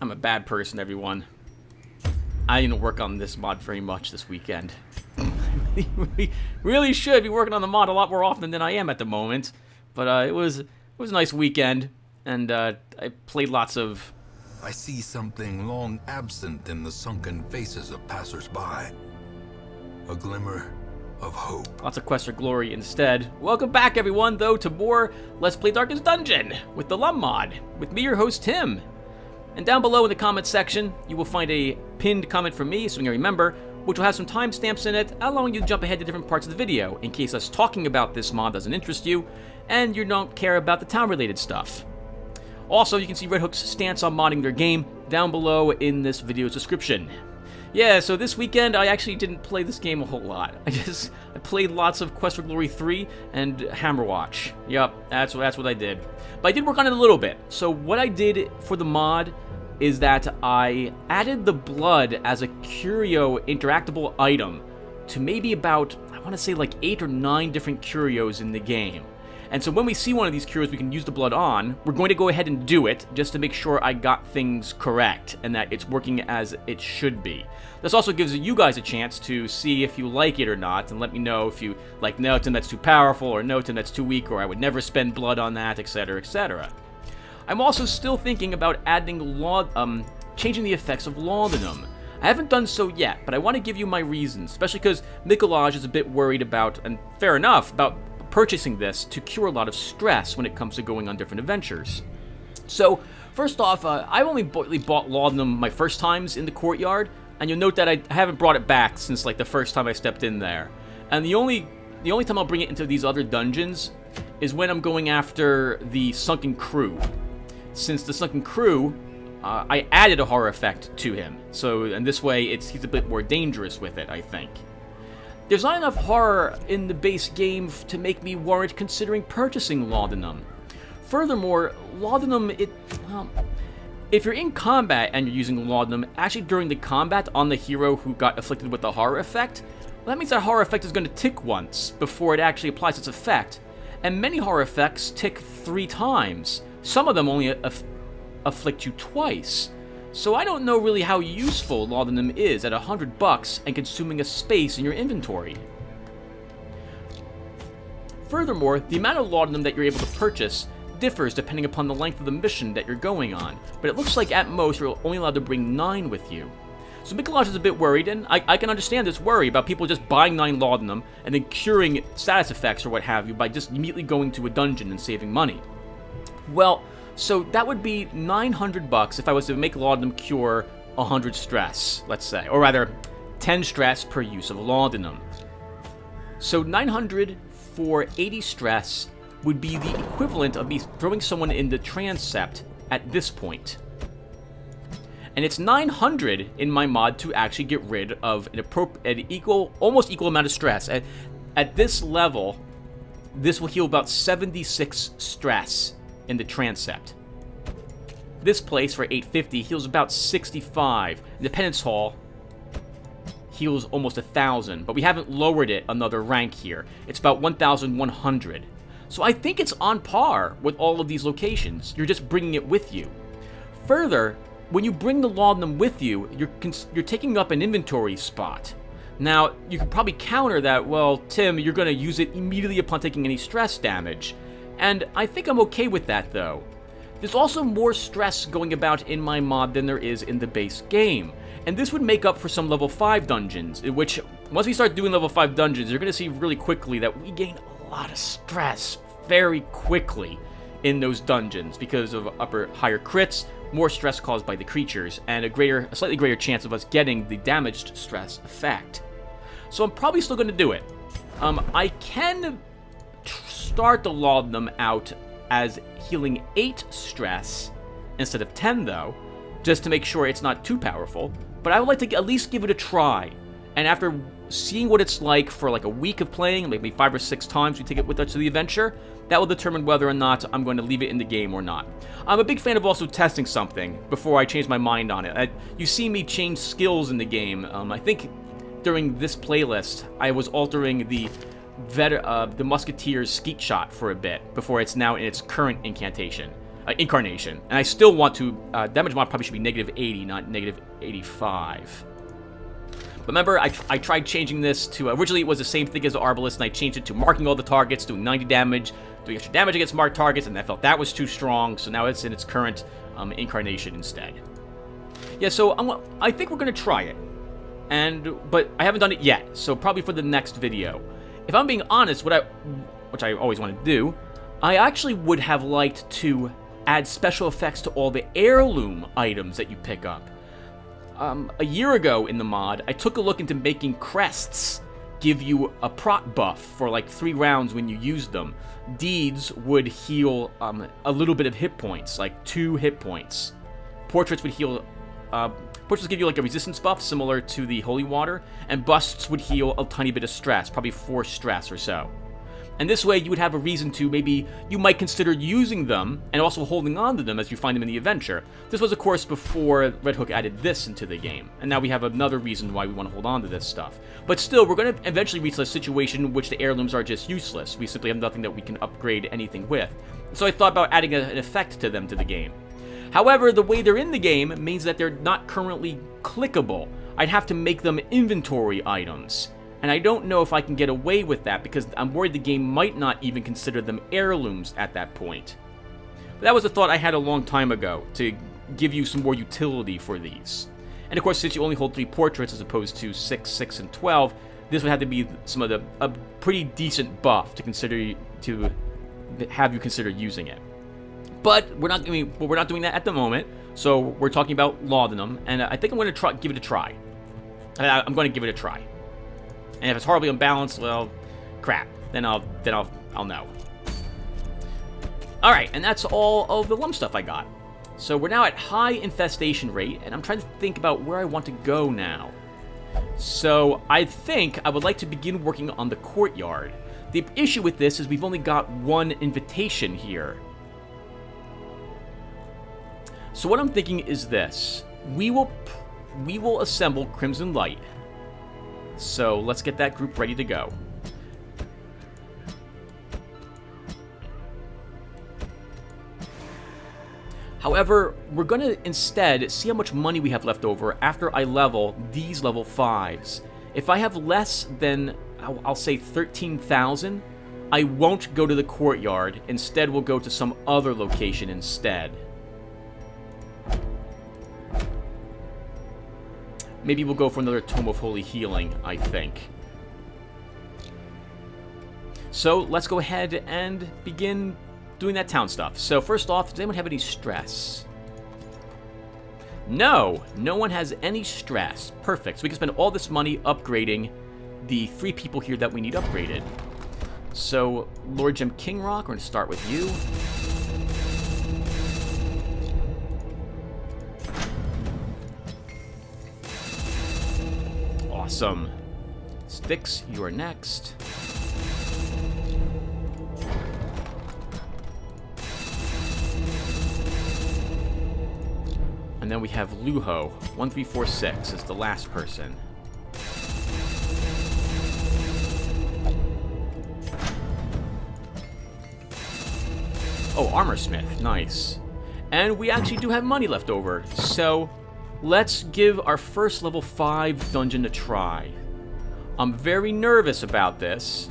I'm a bad person, everyone. I didn't work on this mod very much this weekend. I really should be working on the mod a lot more often than I am at the moment. But it was a nice weekend, and I played lots of... I see something long absent in the sunken faces of passers-by. A glimmer of hope. Lots of Quest for Glory instead. Welcome back, everyone, though, to more Let's Play Darkest Dungeon with the LUNM mod, with me, your host, Tim. And down below in the comments section, you will find a pinned comment from me, so you can remember, which will have some timestamps in it, allowing you to jump ahead to different parts of the video, in case us talking about this mod doesn't interest you, and you don't care about the town-related stuff. Also, you can see Red Hook's stance on modding their game down below in this video's description. Yeah, so this weekend, I actually didn't play this game a whole lot. I played lots of Quest for Glory 3 and Hammerwatch. Yup, that's what I did. But I did work on it a little bit. So what I did for the mod is that I added the blood as a curio interactable item to maybe about, I want to say like 8 or 9 different curios in the game. And so when we see one of these curios we can use the blood on, we're going to go ahead and do it just to make sure I got things correct and that it's working as it should be. This also gives you guys a chance to see if you like it or not, and let me know if you like, no, Tim, that's too powerful, or no, Tim, that's too weak, or I would never spend blood on that, etc., etc. I'm also still thinking about adding changing the effects of laudanum. I haven't done so yet, but I want to give you my reasons, especially because Mikolaj is a bit worried about, and fair enough, about purchasing this to cure a lot of stress when it comes to going on different adventures. So, first off, I only bought laudanum my first times in the courtyard, and you'll note that I haven't brought it back since like the first time I stepped in there. And the only time I'll bring it into these other dungeons is when I'm going after the Sunken Crew. Since the Sunken Crew, I added a horror effect to him, so and this way he's a bit more dangerous with it, I think. There's not enough horror in the base game to make me warrant considering purchasing laudanum. Furthermore, laudanum, if you're in combat and you're using laudanum, actually during the combat on the hero who got afflicted with the horror effect, well, that means that horror effect is going to tick once before it actually applies its effect. And many horror effects tick 3 times. Some of them only afflict you twice. So I don't know really how useful laudanum is at $100 and consuming a space in your inventory. Furthermore, the amount of laudanum that you're able to purchase differs depending upon the length of the mission that you're going on, but it looks like at most you're only allowed to bring 9 with you. So Mikolaj is a bit worried, and I can understand this worry about people just buying 9 laudanum and then curing status effects or what have you by just immediately going to a dungeon and saving money. Well, so that would be $900 if I was to make laudanum cure 100 stress, let's say. Or rather, 10 stress per use of laudanum. So 900 for 80 stress would be the equivalent of me throwing someone in the transept at this point. And it's 900 in my mod to actually get rid of almost equal amount of stress. At this level, this will heal about 76 stress in the transept. This place for 850 heals about 65. The Penance Hall heals almost 1,000, but we haven't lowered it another rank here. It's about 1,100. So I think it's on par with all of these locations. You're just bringing it with you. Further, when you bring the laudanum with you, you're taking up an inventory spot. Now, you could probably counter that, well, Tim, you're going to use it immediately upon taking any stress damage. And I think I'm okay with that, though. There's also more stress going about in my mod than there is in the base game. And this would make up for some level 5 dungeons, in which, once we start doing level 5 dungeons, you're going to see really quickly that we gain a lot of stress very quickly in those dungeons because of higher crits, more stress caused by the creatures, and a slightly greater chance of us getting the damaged stress effect. So I'm probably still going to do it. I can start the laudanum out as healing 8 stress instead of 10 though, just to make sure it's not too powerful, but I would like to at least give it a try, and after seeing what it's like for like a week of playing, maybe 5 or 6 times we take it with us to the adventure, that will determine whether or not I'm going to leave it in the game or not. I'm a big fan of also testing something before I change my mind on it. You see me change skills in the game. I think during this playlist I was altering the Musketeer's Skeet Shot for a bit before it's now in its current incantation. Incarnation. And I still want to... damage mod probably should be negative 80, not negative 85. But remember, I tried changing this to... originally, it was the same thing as the Arbalest, and I changed it to marking all the targets, doing 90 damage, doing extra damage against marked targets, and I felt that was too strong, so now it's in its current incarnation instead. Yeah, so I think we're going to try it. But I haven't done it yet, so probably for the next video. If I'm being honest, which I always want to do, I actually would have liked to add special effects to all the heirloom items that you pick up. A year ago in the mod, I took a look into making crests give you a prot buff for like 3 rounds when you use them. Deeds would heal a little bit of hit points, like 2 hit points. Portraits would heal... portraits give you like a resistance buff similar to the Holy Water, and busts would heal a tiny bit of stress, probably 4 stress or so. And this way, you would have a reason to maybe you might consider using them and also holding on to them as you find them in the adventure. This was, of course, before Red Hook added this into the game, and now we have another reason why we want to hold on to this stuff. But still, we're going to eventually reach a situation in which the heirlooms are just useless. We simply have nothing that we can upgrade anything with. So I thought about adding an effect to them to the game. However, the way they're in the game means that they're not currently clickable. I'd have to make them inventory items. And I don't know if I can get away with that because I'm worried the game might not even consider them heirlooms at that point. But that was a thought I had a long time ago, to give you some more utility for these. And of course, since you only hold 3 portraits as opposed to 6, 6, and 12, this would have to be some of a pretty decent buff to have you consider using it. But we're not doing that at the moment, so we're talking about laudanum, and I think I'm going to give it a try. I'm going to give it a try. And if it's horribly unbalanced, well, crap. Then I'll know. Alright, and that's all of the lump stuff I got. So we're now at high infestation rate, and I'm trying to think about where I want to go now. So I think I would like to begin working on the courtyard. The issue with this is we've only got 1 invitation here. So what I'm thinking is this. We will assemble Crimson Light. So let's get that group ready to go. However, we're going to instead see how much money we have left over after I level these level 5s. If I have less than, I'll say 13,000, I won't go to the courtyard. Instead, we'll go to some other location instead. Maybe we'll go for another Tome of Holy Healing, I think. So, let's go ahead and begin doing that town stuff. So, first off, does anyone have any stress? No! No one has any stress. Perfect. So we can spend all this money upgrading the 3 people here that we need upgraded. So, Lord Gem Kingrock, we're going to start with you. Awesome. Styx, you are next. And then we have Luho. 1346 is the last person. Oh, Armorsmith. Nice. And we actually do have money left over, so let's give our first level 5 dungeon a try. I'm very nervous about this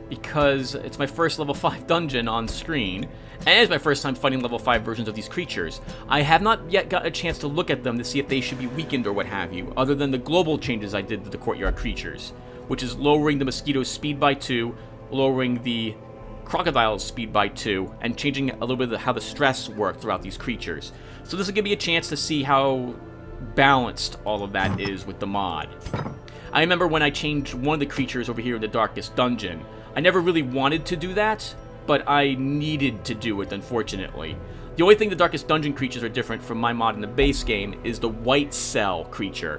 because it's my first level 5 dungeon on screen, and it's my first time fighting level 5 versions of these creatures. I have not yet got a chance to look at them to see if they should be weakened or what have you, other than the global changes I did to the courtyard creatures, which is lowering the mosquito's speed by 2, lowering the crocodile's speed by 2, and changing a little bit of how the stress worked throughout these creatures. So this will give me a chance to see how balanced all of that is with the mod. I remember when I changed one of the creatures over here in the Darkest Dungeon. I never really wanted to do that, but I needed to do it, unfortunately. The only thing the Darkest Dungeon creatures are different from my mod in the base game is the White Cell creature,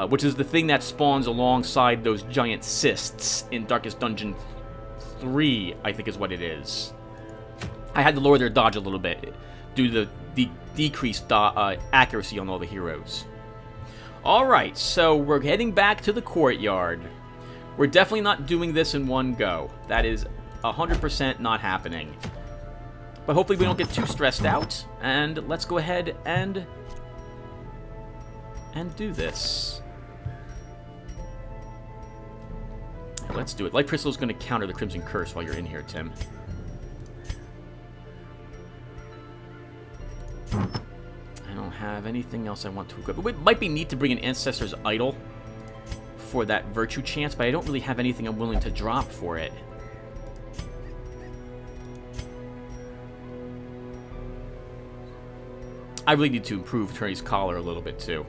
which is the thing that spawns alongside those giant cysts in Darkest Dungeon 3, I think is what it is. I had to lower their dodge a little bit due to the decreased accuracy on all the heroes. Alright, so we're heading back to the courtyard. We're definitely not doing this in one go. That is 100% not happening. But hopefully we don't get too stressed out. And let's go ahead and do this. Let's do it. Light Crystal is going to counter the Crimson Curse while you're in here, Tim. I don't have anything else I want to equip. It might be neat to bring an Ancestor's Idol for that Virtue chance, but I don't really have anything I'm willing to drop for it. I really need to improve Turney's Collar a little bit too.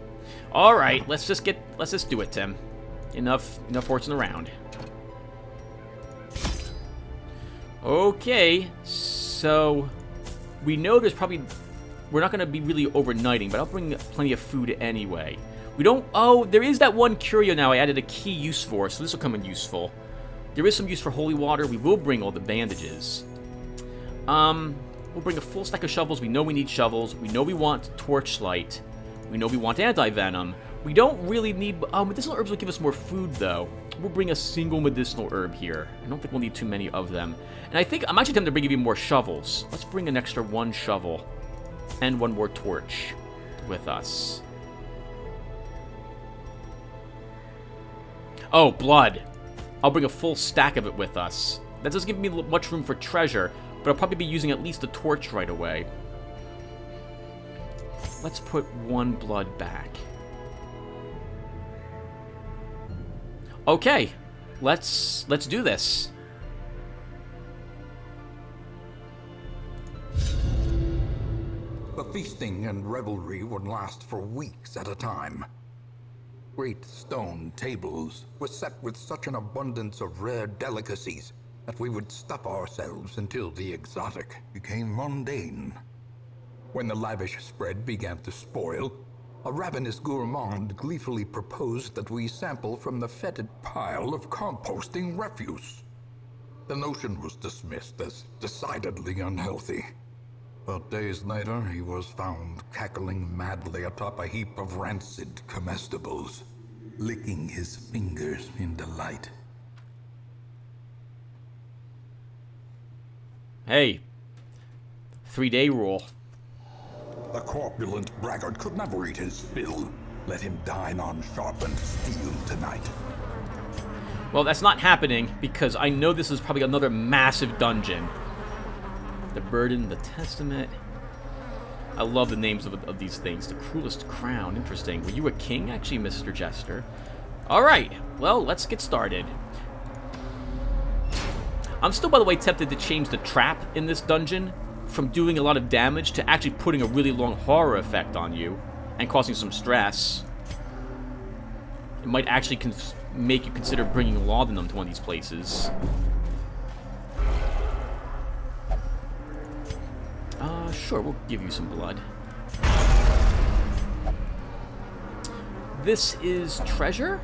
All right, let's just do it, Tim. Enough horsing around. Okay, so we know we're not going to be really overnighting, but I'll bring plenty of food anyway. We don't... Oh, there is that one curio now I added a key use for, so this will come in useful. There is some use for holy water. We will bring all the bandages. We'll bring a full stack of shovels. We know we need shovels. We know we want torchlight. We know we want anti-venom. We don't really need... medicinal herbs will give us more food, though. We'll bring a single medicinal herb here. I don't think we'll need too many of them. And I think... I'm actually tempted to bring even more shovels. Let's bring an extra one shovel and one more torch with us. Oh, blood. I'll bring a full stack of it with us. That doesn't give me much room for treasure, but I'll probably be using at least a torch right away. Let's put one blood back. Okay, let's do this. The feasting and revelry would last for weeks at a time. Great stone tables were set with such an abundance of rare delicacies that we would stuff ourselves until the exotic became mundane. When the lavish spread began to spoil, a ravenous gourmand gleefully proposed that we sample from the fetid pile of composting refuse. The notion was dismissed as decidedly unhealthy. But days later, he was found cackling madly atop a heap of rancid comestibles, licking his fingers in delight. Hey, 3-day rule. The corpulent braggart could never eat his fill. Let him dine on sharpened steel tonight. Well, that's not happening because I know this is probably another massive dungeon. The Burden, the Testament. I love the names of these things. The Cruelest Crown. Interesting. Were you a king, actually, Mr. Jester? Alright, well, let's get started. I'm still, by the way, tempted to change the trap in this dungeon from doing a lot of damage to actually putting a really long horror effect on you and causing some stress. It might actually make you consider bringing laudanum to one of these places. Sure, we'll give you some blood. This is treasure?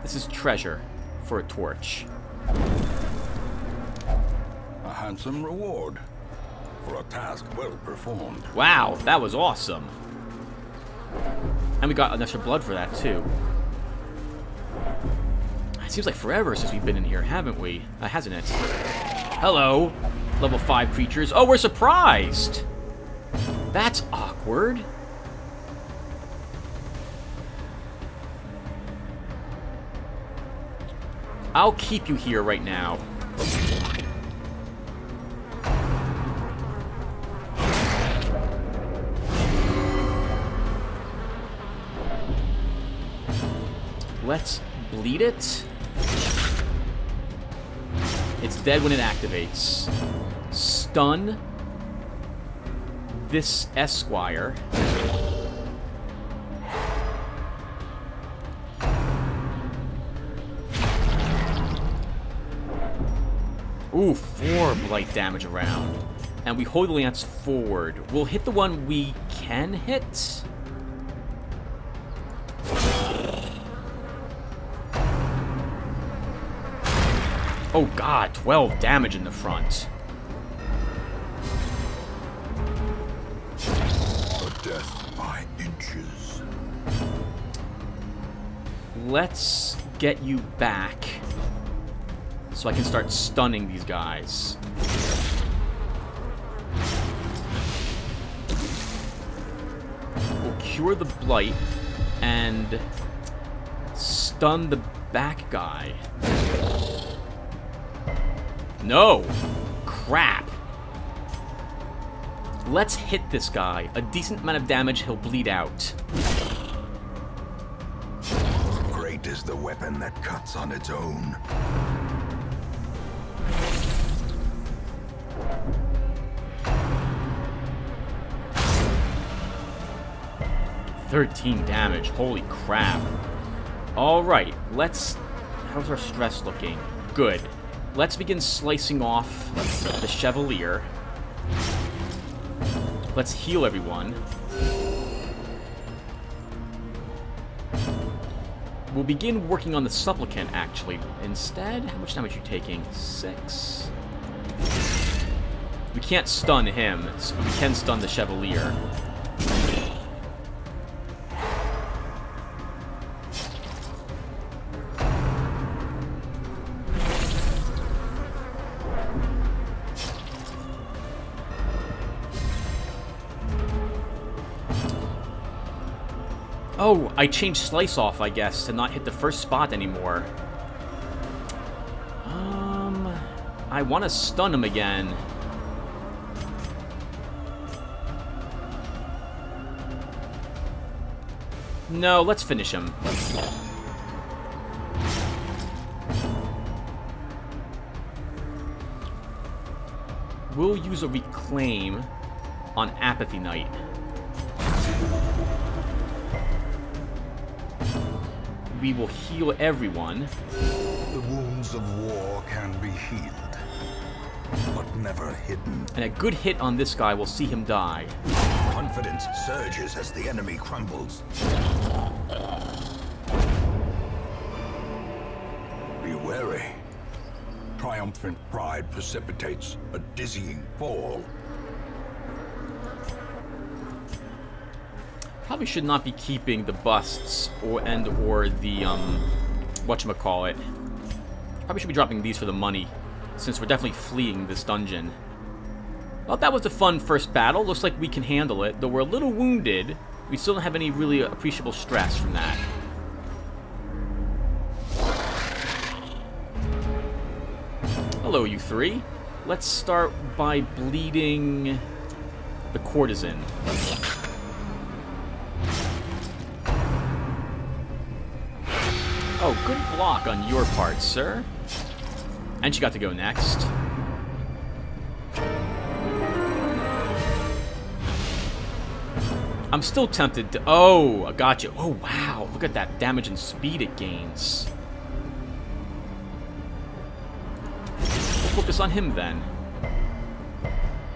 This is treasure for a torch. A handsome reward for a task well performed. Wow, that was awesome. And we got an extra blood for that, too. It seems like forever since we've been in here, haven't we? Hasn't it? Hello, level 5 creatures. Oh, we're surprised. That's awkward. I'll keep you here right now. Let's bleed it. It's dead when it activates. Stun this Esquire. Ooh, 4 blight damage around. And we hold the lance forward. We'll hit the one we can hit. Oh god, 12 damage in the front. A death by inches. Let's get you back so I can start stunning these guys. cure the blight and stun the back guy. No! Crap! Let's hit this guy. A decent amount of damage, he'll bleed out. Great is the weapon that cuts on its own. $13 damage. Holy crap. Alright, let's... How's our stress looking? Good. Let's begin slicing off the Chevalier. Let's heal everyone. We'll begin working on the Supplicant, actually. Instead, how much damage are you taking? 6. We can't stun him, so we can stun the Chevalier. Oh, I changed Slice Off, I guess, to not hit the first spot anymore. I want to stun him again. No, let's finish him. We'll use a Reclaim on Apathy Knight. We will heal everyone. The wounds of war can be healed, but never hidden. And a good hit on this guy will see him die. Confidence surges as the enemy crumbles. Be wary. Triumphant pride precipitates a dizzying fall. Probably should not be keeping the busts or the whatchamacallit. Probably should be dropping these for the money, since we're definitely fleeing this dungeon. Well, that was a fun first battle. Looks like we can handle it. Though we're a little wounded, we still don't have any really appreciable stress from that. Hello, you three. Let's start by bleeding the Courtesan. Oh, good block on your part, sir. And she got to go next. I'm still tempted to... Oh, I got you. Oh, wow. Look at that damage and speed it gains. We'll focus on him, then.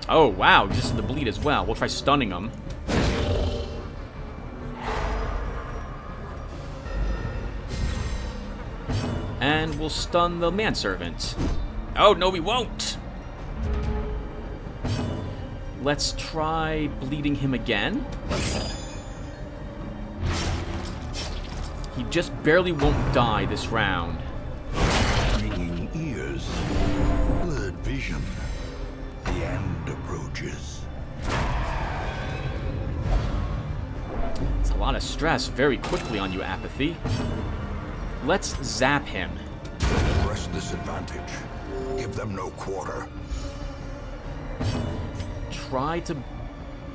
Oh, wow. Just the bleed as well. We'll try stunning him. And we'll stun the manservant. Oh, no, we won't. Let's try bleeding him again. He just barely won't die this round. Ringing ears, blurred vision. The end approaches. It's a lot of stress very quickly on you, Apathy. Let's zap him. Press this advantage. Give them no quarter. Try to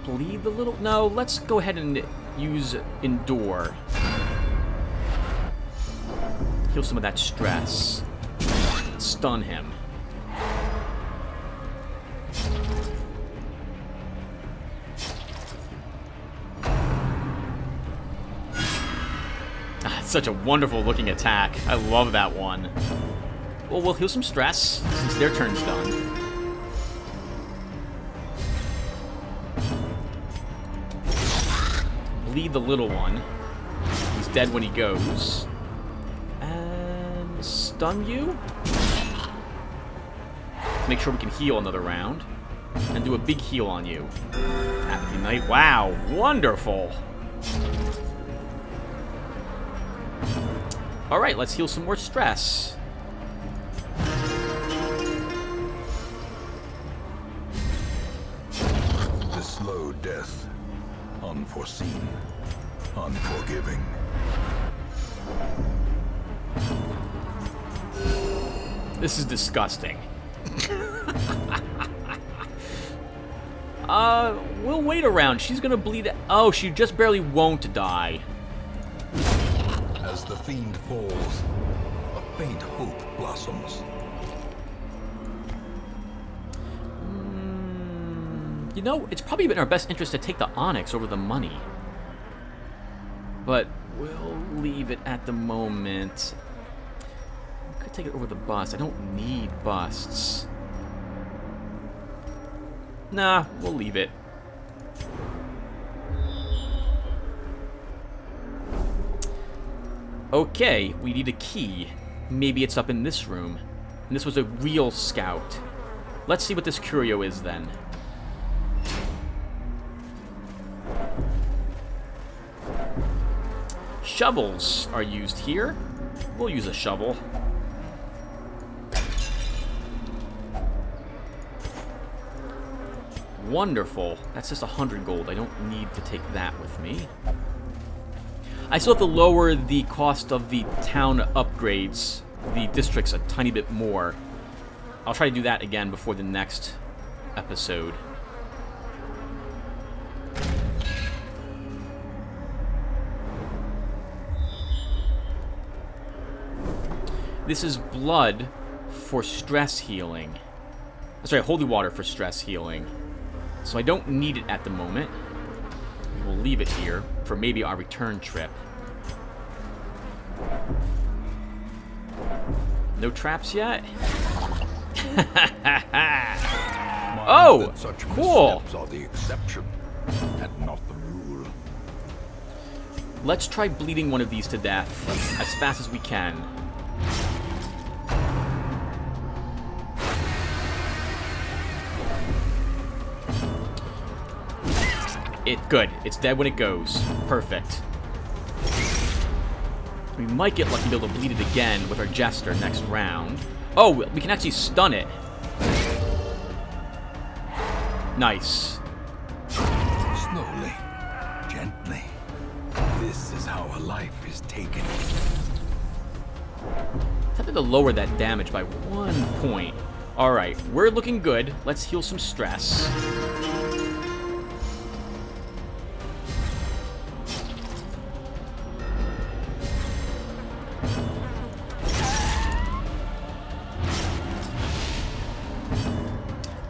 bleed the little... No, let's go ahead and use Endure. Heal some of that stress. Stun him. Such a wonderful looking attack. I love that one. Well, we'll heal some stress since their turn's done. Bleed the little one. He's dead when he goes. And stun you? Make sure we can heal another round. And do a big heal on you. Apathy Knight. Wow, wonderful. Alright, let's heal some more stress. The slow death Unforeseen. Unforgiving. This is disgusting. We'll wait around. She's gonna bleed. Oh, she just barely won't die. As the fiend falls, a faint hope blossoms. You know, it's probably in our best interest to take the onyx over the money. But we'll leave it at the moment. We could take it over the bust. I don't need busts. Nah, we'll leave it. Okay, we need a key. Maybe it's up in this room. And this was a real scout. Let's see what this curio is then. Shovels are used here. We'll use a shovel. Wonderful. That's just 100 gold. I don't need to take that with me. I still have to lower the cost of the town upgrades, the districts, a tiny bit more. I'll try to do that again before the next episode. This is blood for stress healing. Sorry, holy water for stress healing. So I don't need it at the moment. We'll leave it here for maybe our return trip. No traps yet? Oh, such cool. missteps are the exception and not the rule. Let's try bleeding one of these to death as fast as we can. Good. It's dead when it goes. Perfect. We might get lucky to be able to bleed it again with our Jester next round. Oh, we can actually stun it. Nice. Slowly, gently. This is how a life is taken. Tempted to lower that damage by 1 point. Alright, we're looking good. Let's heal some stress.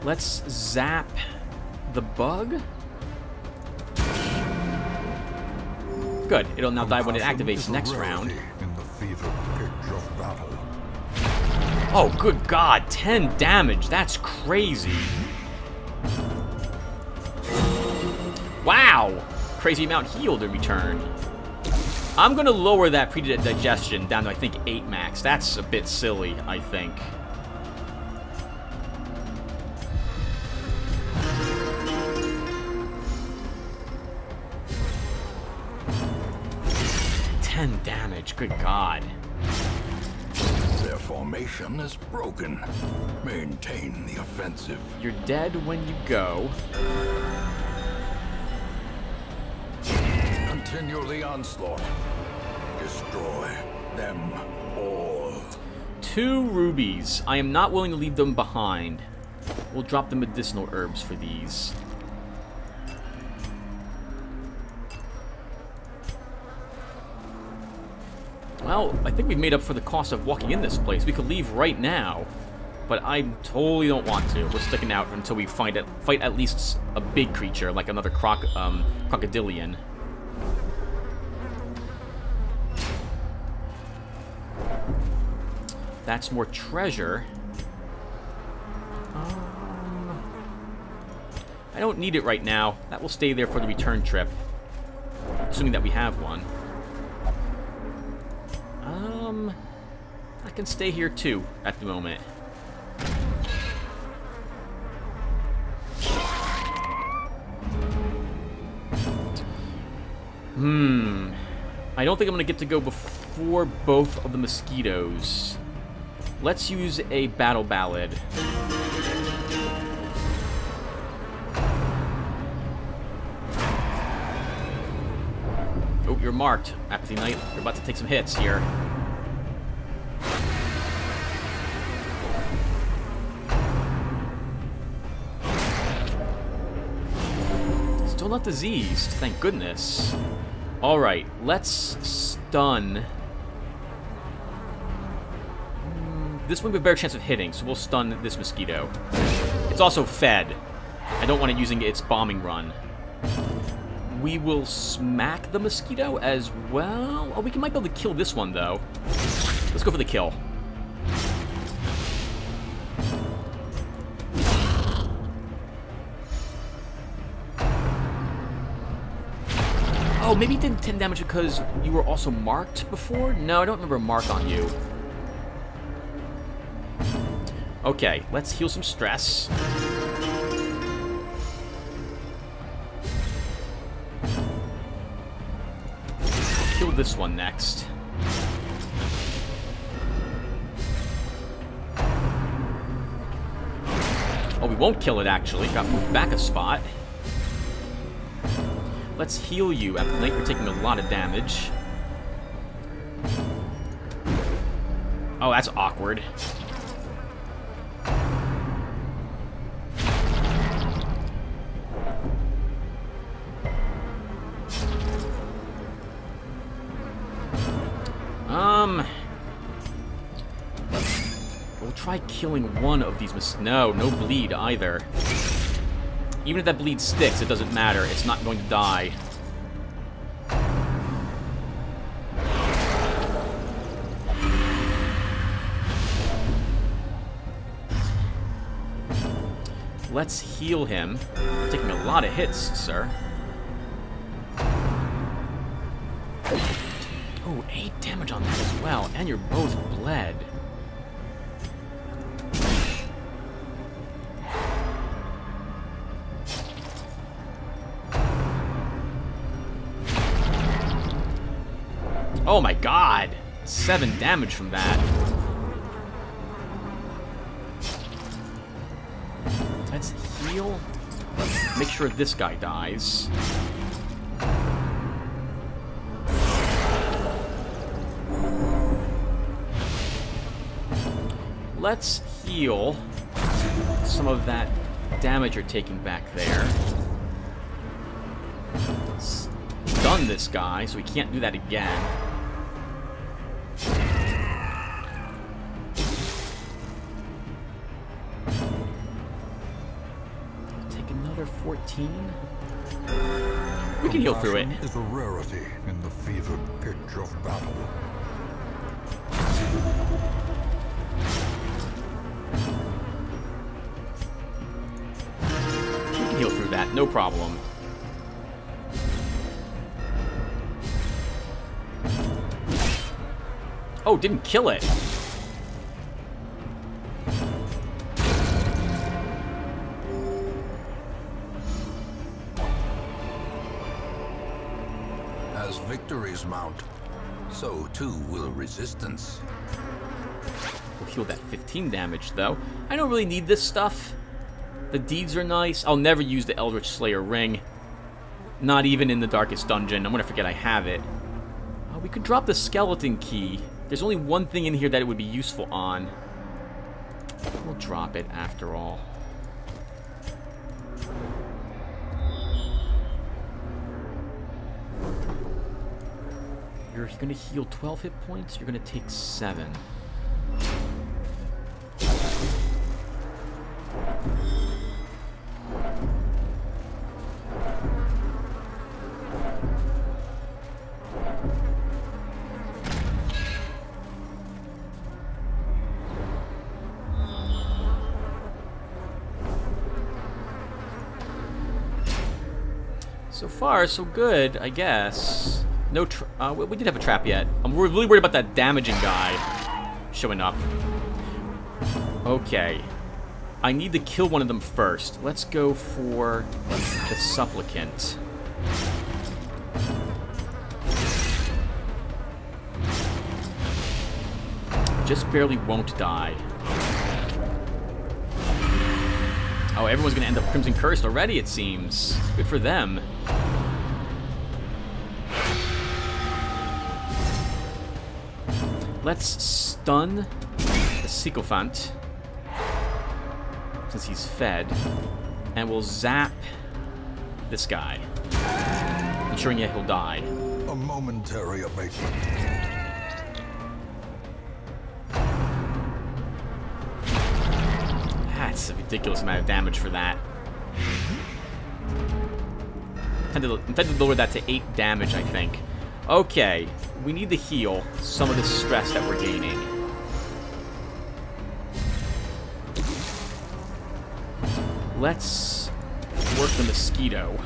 Let's zap the bug. Good. It'll now die when it activates next round. In the fever pitch of battle. Oh, good God. 10 damage. That's crazy. Wow. Crazy amount healed in return. I'm going to lower that pre-digestion down to, I think, 8 max. That's a bit silly, I think. Damage, good God. Their formation is broken. Maintain the offensive. You're dead when you go. Continue the onslaught. Destroy them all. 2 rubies. I am not willing to leave them behind. We'll drop the medicinal herbs for these. Well, I think we've made up for the cost of walking in this place. We could leave right now, but I totally don't want to. We're sticking out until we fight at least a big creature, like another crocodilian. That's more treasure. I don't need it right now. That will stay there for the return trip, assuming that we have one. I can stay here too at the moment. I don't think I'm gonna get to go before both of the mosquitoes. Let's use a battle ballad. you're marked, Apathy Knight. You're about to take some hits here. Still not diseased, thank goodness. Alright, let's stun. This one we have a better chance of hitting, so we'll stun this mosquito. It's also fed. I don't want it using its bombing run. We will smack the mosquito as well. Oh, we might be able to kill this one, though. Let's go for the kill. Oh, maybe it did 10 damage because you were also marked before? No, I don't remember a mark on you. Okay, let's heal some stress. Kill this one next. Oh, we won't kill it, actually. Got moved back a spot. Let's heal you. At night, you're taking a lot of damage. Oh, that's awkward. We'll try killing one of these no bleed either. Even if that bleed sticks, it doesn't matter. It's not going to die. Let's heal him. You're taking a lot of hits, sir. Oh, 8 damage on that as well, and you're both bled. Oh my god! 7 damage from that. Let's heal. Make sure this guy dies. Let's heal some of that damage you're taking back there. Stun this guy, so we can't do that again. Take another 14. We can heal through it. Compassion is a rarity in the fevered pitch of battle. We can heal through that, no problem. Oh, didn't kill it. As victories mount, so too will resistance. We'll heal that 15 damage, though. I don't really need this stuff. The deeds are nice. I'll never use the Eldritch Slayer ring. Not even in the Darkest Dungeon. I'm gonna forget I have it. Oh, we could drop the skeleton key. There's only one thing in here that it would be useful on. We'll drop it after all. You're gonna heal 12 hit points. You're gonna take 7. So far, so good, I guess. No, we did have a trap yet. We're really worried about that damaging guy showing up. Okay. I need to kill one of them first. Let's go for the Supplicant. Just barely won't die. Oh, everyone's gonna end up Crimson Cursed already, it seems. Good for them. Let's stun the sycophant, since he's fed, and we'll zap this guy, ensuring that he'll die. A momentary abatement. That's a ridiculous amount of damage for that. Intended to lower that to 8 damage, I think. Okay, we need to heal some of the stress that we're gaining. Let's work the mosquito.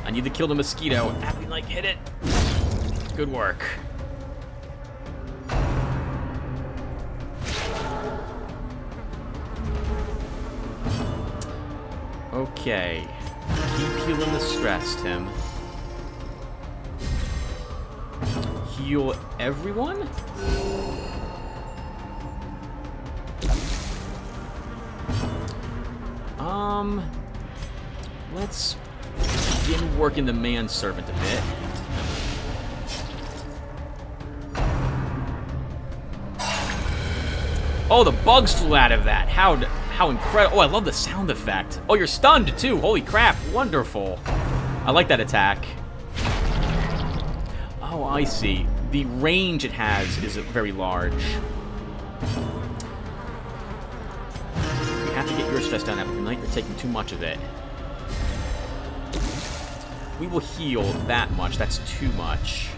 I need to kill the mosquito. Happy Knight, hit it. Good work. Okay. Keep healing the stress, Tim. Heal everyone? Let's begin working the manservant a bit. Oh, the bugs flew out of that. How incredible. Oh, I love the sound effect. Oh, you're stunned, too. Holy crap. Wonderful. I like that attack. Oh, I see. The range it has is very large. We have to get your stress down, Happy Knight. You're taking too much of it. We will heal that much. That's too much.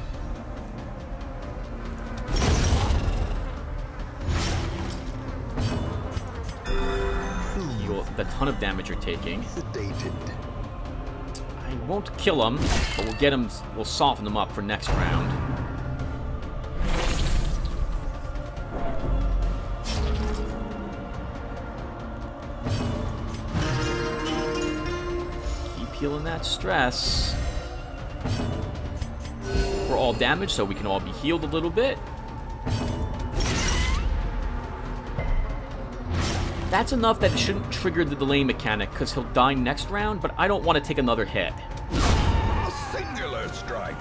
The ton of damage you're taking. Sedated. I won't kill him, but we'll get him. We'll soften him up for next round. Keep healing that stress. We're all damaged, so we can all be healed a little bit. That's enough that it shouldn't trigger the delay mechanic, because he'll die next round, but I don't want to take another hit. A singular strike.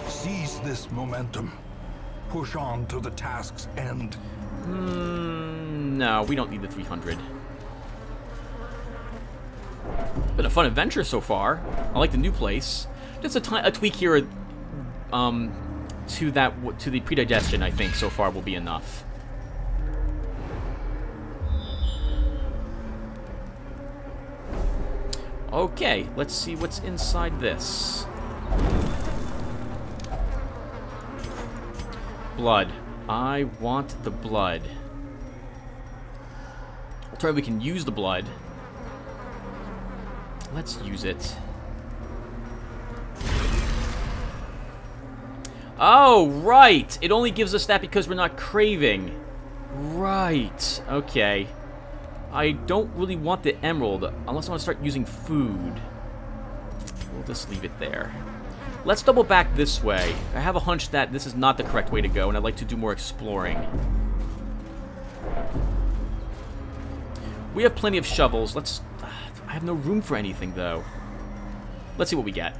Seize this momentum. Push on to the task's end. No, we don't need the 300. Been a fun adventure so far. I like the new place. Just a tweak here, to the predigestion, I think, so far will be enough. Okay, let's see what's inside this. Blood. I want the blood. I'll try if we can use the blood. Let's use it. Oh, right! It only gives us that because we're not craving. Right. Okay. I don't really want the emerald unless I want to start using food. We'll just leave it there. Let's double back this way. I have a hunch that this is not the correct way to go, and I'd like to do more exploring. We have plenty of shovels. Let's... I have no room for anything, though. Let's see what we get.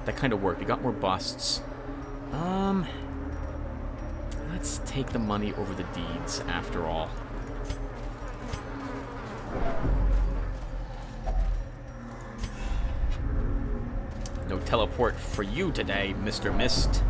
That kind of worked. We got more busts. Let's take the money over the deeds, after all. No teleport for you today, Mr. Mist.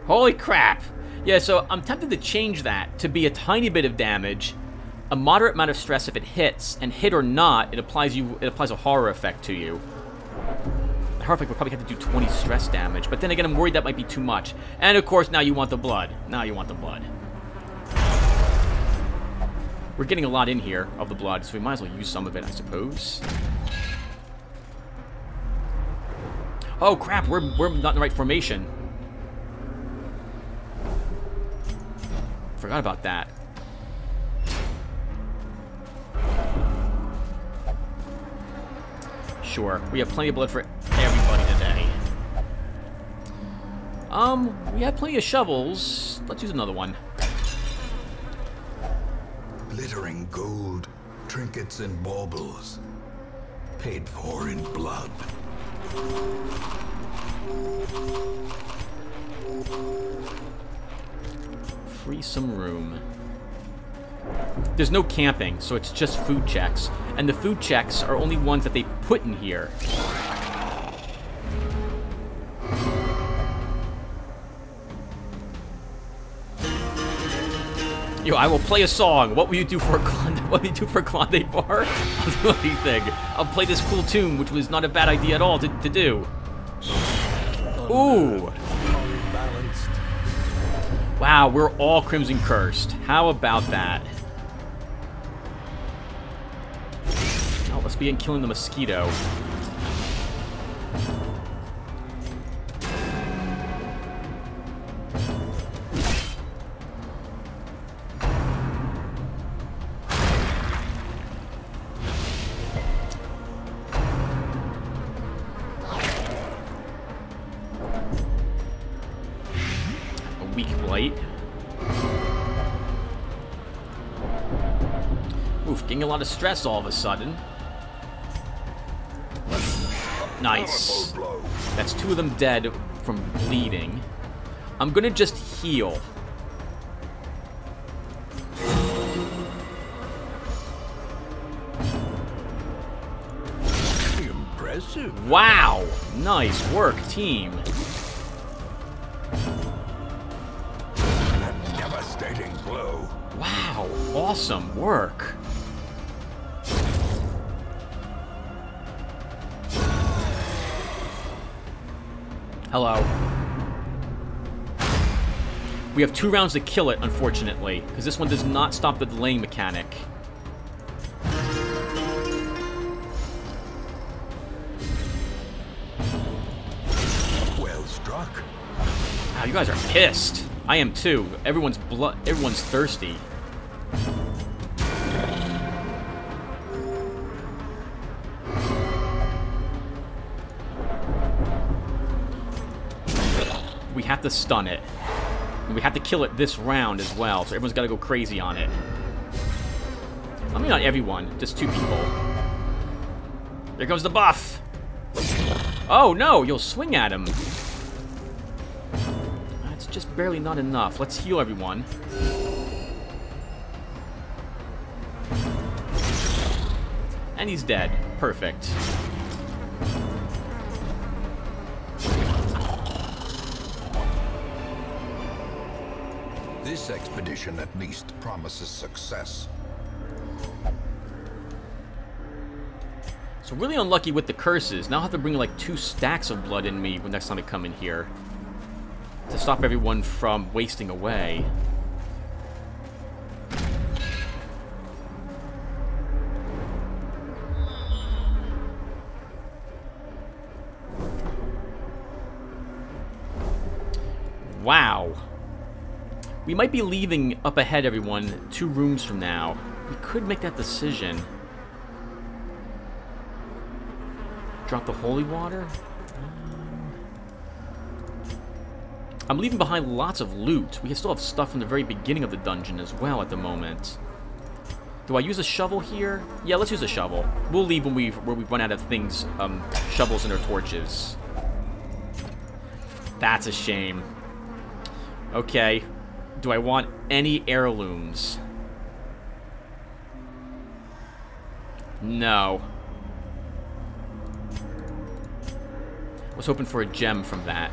Holy crap! Yeah, so I'm tempted to change that to be a tiny bit of damage, a moderate amount of stress if it hits, and hit or not, it applies a horror effect to you. The horror effect would probably have to do 20 stress damage, but then again, I'm worried that might be too much. And of course, now you want the blood. Now you want the blood. We're getting a lot in here of the blood, so we might as well use some of it, I suppose. Oh, crap, we're not in the right formation. Forgot about that. Sure, we have plenty of blood for everybody today. We have plenty of shovels. Let's use another one. Glittering gold, trinkets and baubles, paid for in blood. Free some room. There's no camping, so it's just food checks. And the food checks are only ones that they put in here. Yo, I will play a song. What will you do for a Klondike bar? I'll do anything. I'll play this cool tune, which was not a bad idea at all to do. Ooh. Wow, we're all Crimson Cursed. How about that? Oh, let's begin killing the mosquito. Oof, getting a lot of stress all of a sudden. Nice. That's 2 of them dead from bleeding. I'm gonna just heal. Impressive. Wow! Nice work, team. Devastating blow. Wow, awesome work. Hello. We have 2 rounds to kill it, unfortunately, because this one does not stop the delaying mechanic. Well struck. Wow, you guys are pissed. I am too. Everyone's thirsty. We have to stun it. And we have to kill it this round as well, so everyone's got to go crazy on it. I mean, not everyone, just 2 people. Here comes the buff! Oh no, you'll swing at him. That's just barely not enough. Let's heal everyone. And he's dead. Perfect. This expedition at least promises success. So really unlucky with the curses. Now I'll have to bring like 2 stacks of blood in me when next time I come in here. To stop everyone from wasting away. Wow. We might be leaving up ahead, everyone, 2 rooms from now. We could make that decision. Drop the holy water? I'm leaving behind lots of loot. We still have stuff from the very beginning of the dungeon as well at the moment. Do I use a shovel here? Yeah, let's use a shovel. We'll leave when we run out of things, shovels and our torches. That's a shame. Okay. Do I want any heirlooms? No. I was hoping for a gem from that.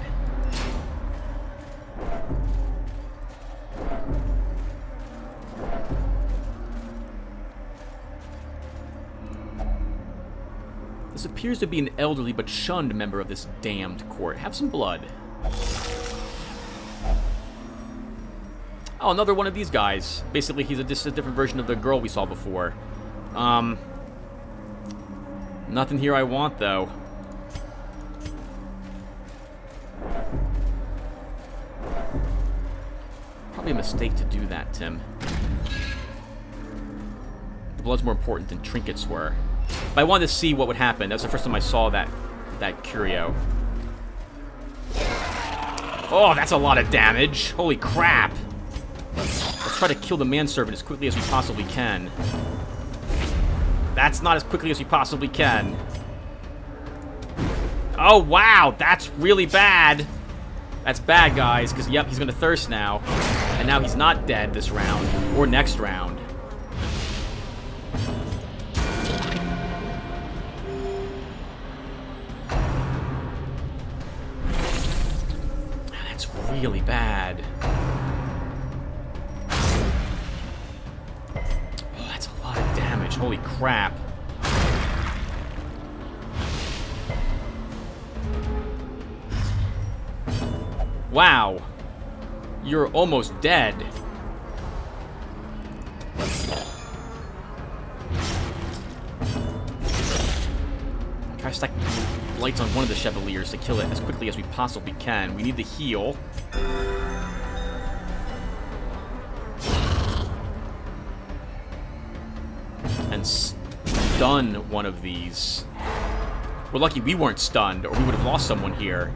This appears to be an elderly but shunned member of this damned court. Have some blood. Oh, another one of these guys. Basically, he's just a different version of the girl we saw before. Nothing here I want, though. Probably a mistake to do that, Tim. The blood's more important than trinkets were. But I wanted to see what would happen. That was the first time I saw that curio. Oh, that's a lot of damage. Holy crap. Let's try to kill the manservant as quickly as we possibly can. That's not as quickly as we possibly can. Oh, wow. That's really bad. That's bad, guys, because, yep, he's going to thirst now. And now he's not dead this round, or next round. That's really bad. Oh, that's a lot of damage. Holy crap. Wow. You're almost dead. Try to stack lights on one of the Chevaliers to kill it as quickly as we possibly can. We need the heal. And stun one of these. We're lucky we weren't stunned, or we would have lost someone here.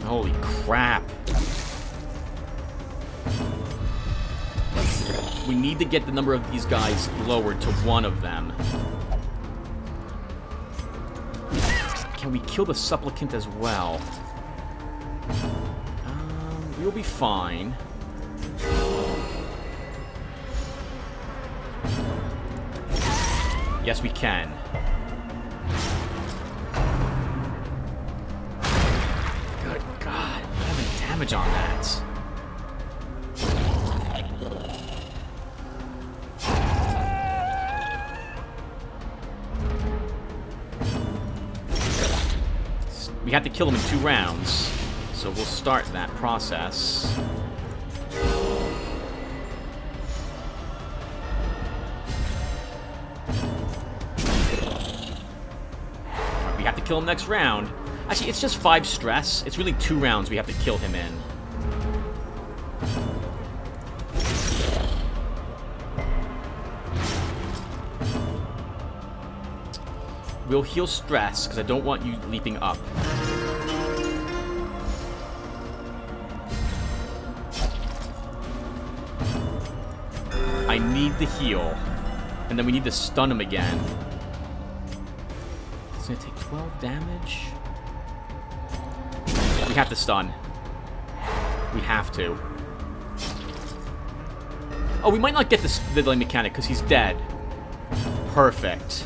Holy crap. We need to get the number of these guys lowered to one of them. Can we kill the supplicant as well? We'll be fine. Yes, we can. Good God, 11 damage on that. We have to kill him in 2 rounds, so we'll start that process. We have to kill him next round. Actually, it's just 5 stress. It's really 2 rounds we have to kill him in. We'll heal stress, because I don't want you leaping up. I need the heal. And then we need to stun him again. It's going to take 12 damage. We have to stun. We have to. Oh, we might not get the delay mechanic, because he's dead. Perfect.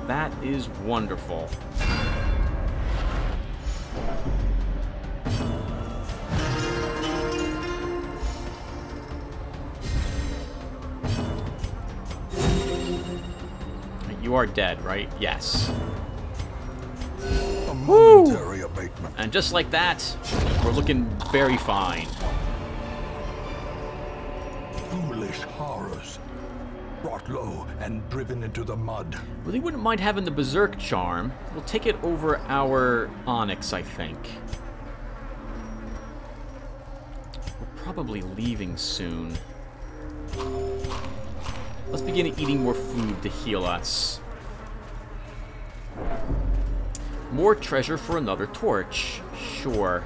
That is wonderful. You are dead, right? Yes. A momentary abatement. And just like that, we're looking very fine. Foolish horrors. Brought low and driven into the mud. Really wouldn't mind having the Berserk Charm. We'll take it over our Onyx, I think. We're probably leaving soon. Let's begin eating more food to heal us. More treasure for another torch. Sure.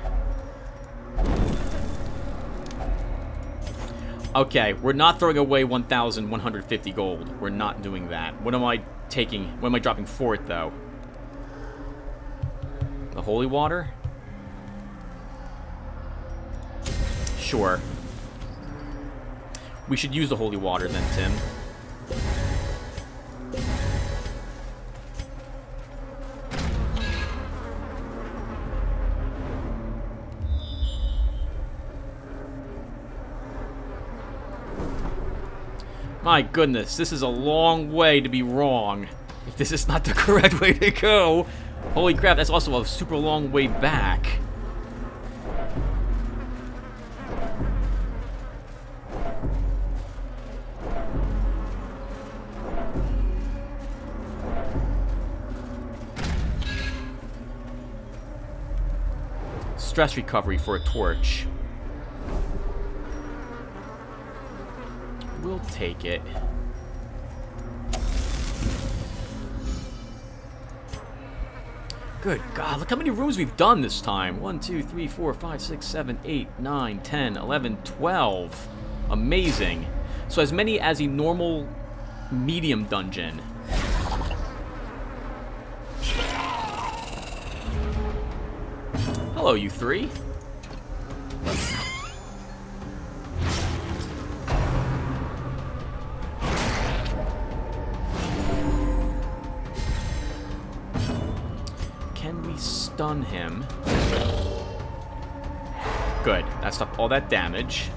Okay, we're not throwing away 1,150 gold. We're not doing that. What am I taking? What am I dropping for it, though? The holy water? Sure. We should use the holy water then, Tim. My goodness, this is a long way to be wrong. If this is not the correct way to go. Holy crap, that's also a super long way back. Stress recovery for a torch. We'll take it. Good God, look how many rooms we've done this time. 1, 2, 3, 4, 5, 6, 7, 8, 9, 10, 11, 12. Amazing. So as many as a normal medium dungeon. Hello, you three. Can we stun him? Good. That stopped all that damage.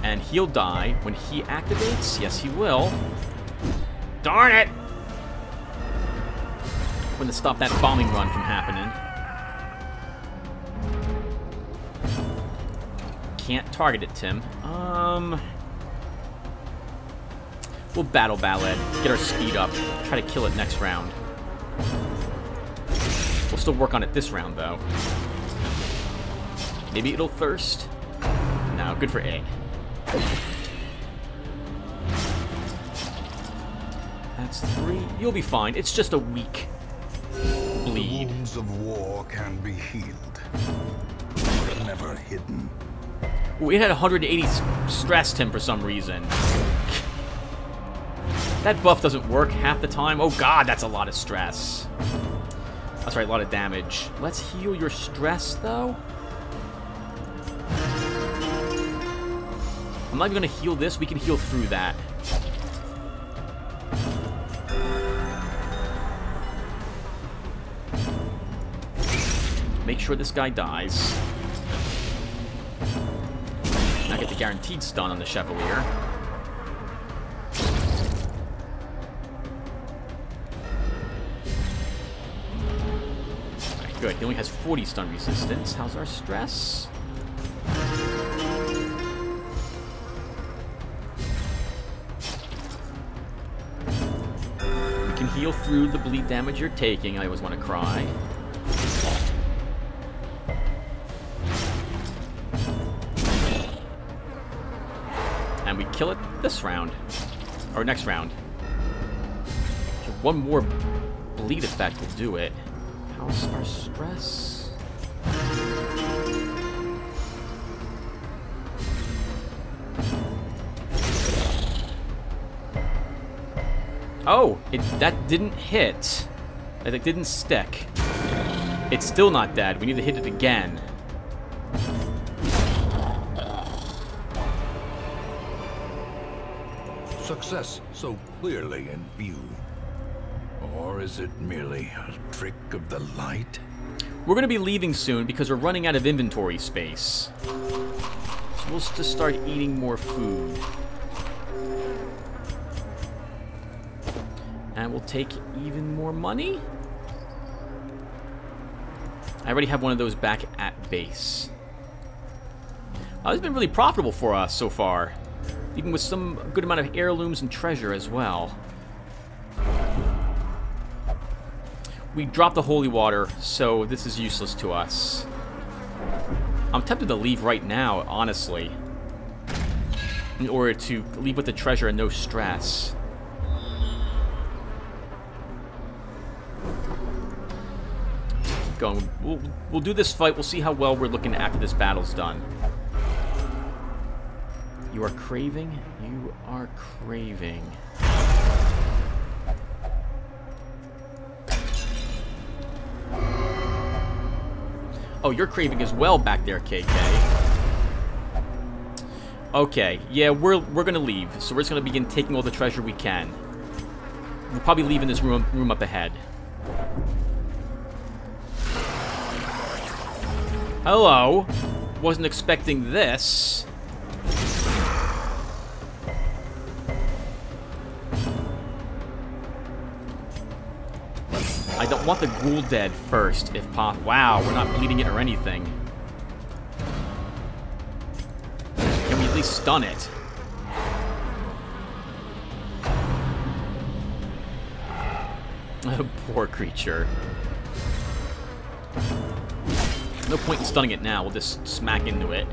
And he'll die when he activates. Yes, he will. Darn it! I'm gonna stop that bombing run from happening. Can't target it, Tim. We'll battle Ballad, get our speed up, try to kill it next round. We'll still work on it this round, though. Maybe it'll thirst. No, good for A. That's 3. You'll be fine. It's just a weak bleed. The wounds of war can be healed, but never hidden. Ooh, it had 180 stress, Tim, for some reason. That buff doesn't work half the time. Oh god, that's a lot of stress. That's right, a lot of damage. Let's heal your stress, though. I'm not even going to heal this. We can heal through that. Make sure this guy dies. Now get the guaranteed stun on the Chevalier. Alright, good. He only has 40 stun resistance. How's our stress? We can heal through the bleed damage you're taking. I always want to cry. And we kill it this round. Or next round. So one more bleed effect will do it. How's our stress? Oh, that didn't hit. It didn't stick. It's still not dead. We need to hit it again. Success so clearly in view. Or is it merely a trick of the light? We're going to be leaving soon because we're running out of inventory space. So we'll just start eating more food. And we'll take even more money. I already have one of those back at base. This has been really profitable for us so far. Even with some good amount of heirlooms and treasure as well. We dropped the holy water, so this is useless to us. I'm tempted to leave right now, honestly. In order to leave with the treasure and no stress. Keep going. We'll do this fight. We'll see how well we're looking after this battle's done. You are craving? You are craving. Oh, you're craving as well back there, KK. Okay, yeah, we're gonna leave. So we're just gonna begin taking all the treasure we can. We'll probably leave in this room up ahead. Hello. Wasn't expecting this. don't want the ghoul dead first, if possible. Wow, we're not bleeding it or anything. Can we at least stun it? Poor creature. No point in stunning it now. We'll just smack into it.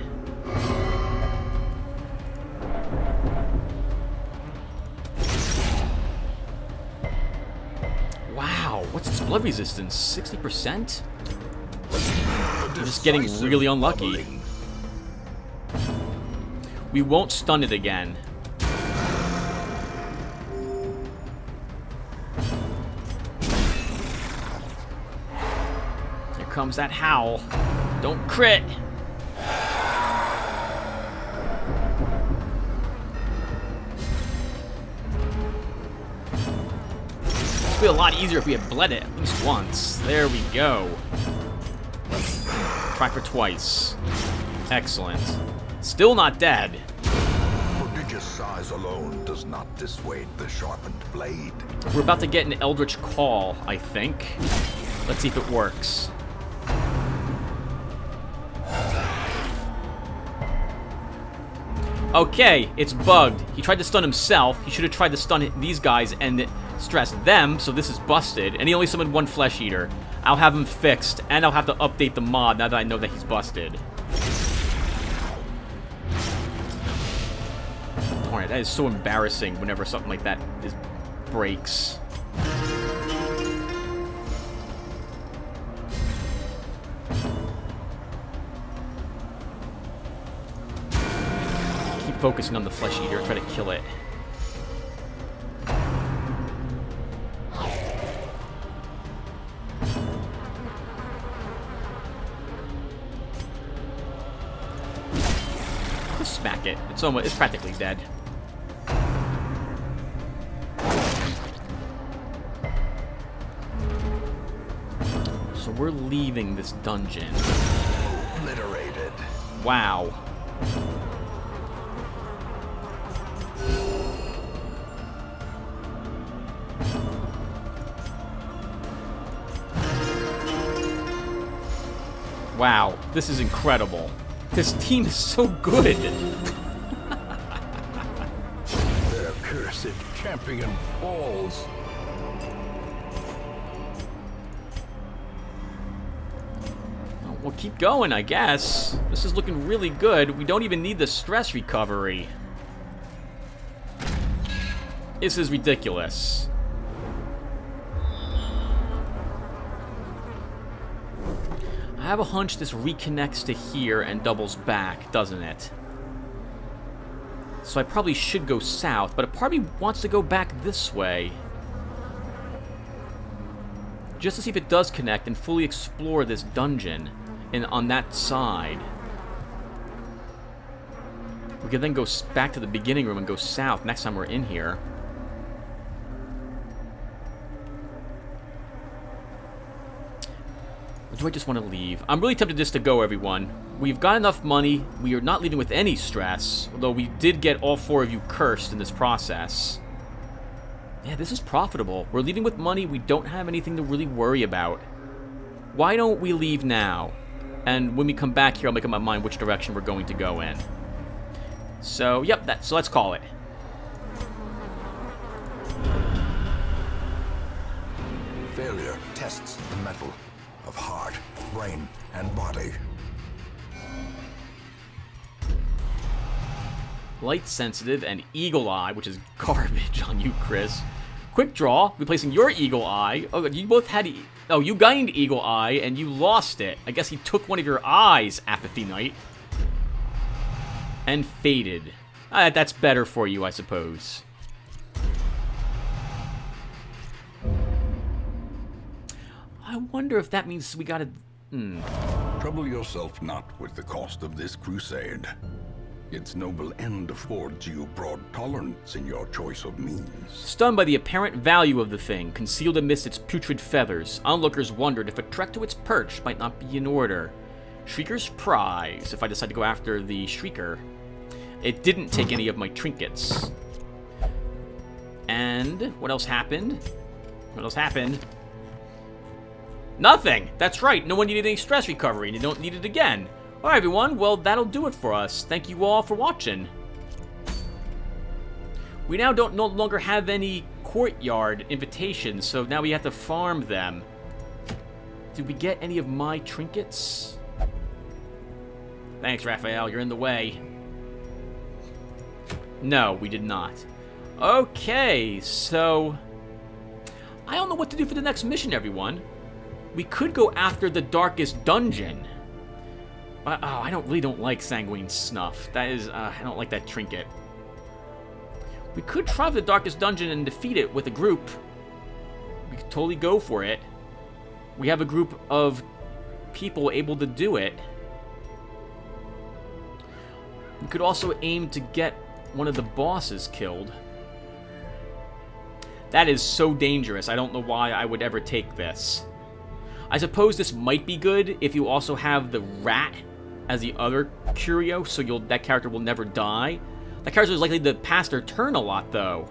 Wow, what's its blood resistance? 60%? I'm just getting really unlucky. We won't stun it again. Here comes that howl. Don't crit! This would be a lot easier if we had bled it at least once. There we go. Try for twice. Excellent. Still not dead. Prodigious size alone does not dissuade the sharpened blade. We're about to get an Eldritch Call, I think. Let's see if it works. Okay, it's bugged. He tried to stun himself. He should have tried to stun these guys and stress them, so this is busted. And he only summoned one Flesh Eater. I'll have him fixed, and I'll have to update the mod now that I know that he's busted. Alright, that is so embarrassing whenever something like that breaks. Focusing on the Flesh Eater, try to kill it. Just smack it. It's practically dead. So we're leaving this dungeon. Obliterated. Wow. Wow, this is incredible. This team is so good. Their cursed champion falls. Well, we'll keep going, I guess. This is looking really good. We don't even need the stress recovery. This is ridiculous. I have a hunch this reconnects to here and doubles back, doesn't it? So I probably should go south, but a part of me wants to go back this way. Just to see if it does connect and fully explore this dungeon on that side. We can then go back to the beginning room and go south next time we're in here. Or do I just want to leave? I'm really tempted just to go, everyone. We've got enough money. We are not leaving with any stress, although we did get all 4 of you cursed in this process. Yeah, this is profitable. We're leaving with money. We don't have anything to really worry about. Why don't we leave now? And when we come back here, I'll make up my mind which direction we're going to go in. So, yep, so let's call it. Failure tests the mettle of heart, brain, and body. Light sensitive and eagle eye, which is garbage on you, Chris. Quick draw, replacing your eagle eye. Oh, you both had... Oh, you gained eagle eye, and you lost it. I guess he took one of your eyes, Apathy Knight. And faded. That's better for you, I suppose. I wonder if that means we gotta... Trouble yourself not with the cost of this crusade. Its noble end affords you broad tolerance in your choice of means. Stunned by the apparent value of the thing, concealed amidst its putrid feathers, onlookers wondered if a trek to its perch might not be in order. Shrieker's prize, if I decide to go after the Shrieker. It didn't take any of my trinkets. And what else happened? What else happened? Nothing! That's right, no one needed any stress recovery, and you don't need it again. Alright everyone, well that'll do it for us. Thank you all for watching. We now no longer have any courtyard invitations, so now we have to farm them. Did we get any of my trinkets? Thanks, Raphael, you're in the way. No, we did not. Okay, so... I don't know what to do for the next mission, everyone. We could go after the darkest dungeon. But, oh, I really don't like Sanguine Snuff. That is, I don't like that trinket. We could try the darkest dungeon and defeat it with a group. We could totally go for it. We have a group of people able to do it. We could also aim to get one of the bosses killed. That is so dangerous. I don't know why I would ever take this. I suppose this might be good if you also have the rat as the other curio, so that character will never die. That character is likely to pass their turn a lot, though.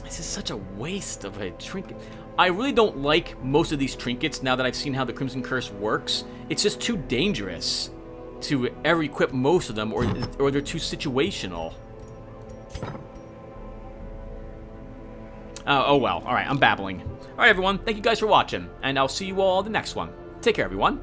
This is such a waste of a trinket. I really don't like most of these trinkets now that I've seen how the Crimson Curse works. It's just too dangerous to ever equip most of them, or they're too situational. Oh well. Alright, I'm babbling. Alright, everyone. Thank you guys for watching, and I'll see you all in the next one. Take care, everyone.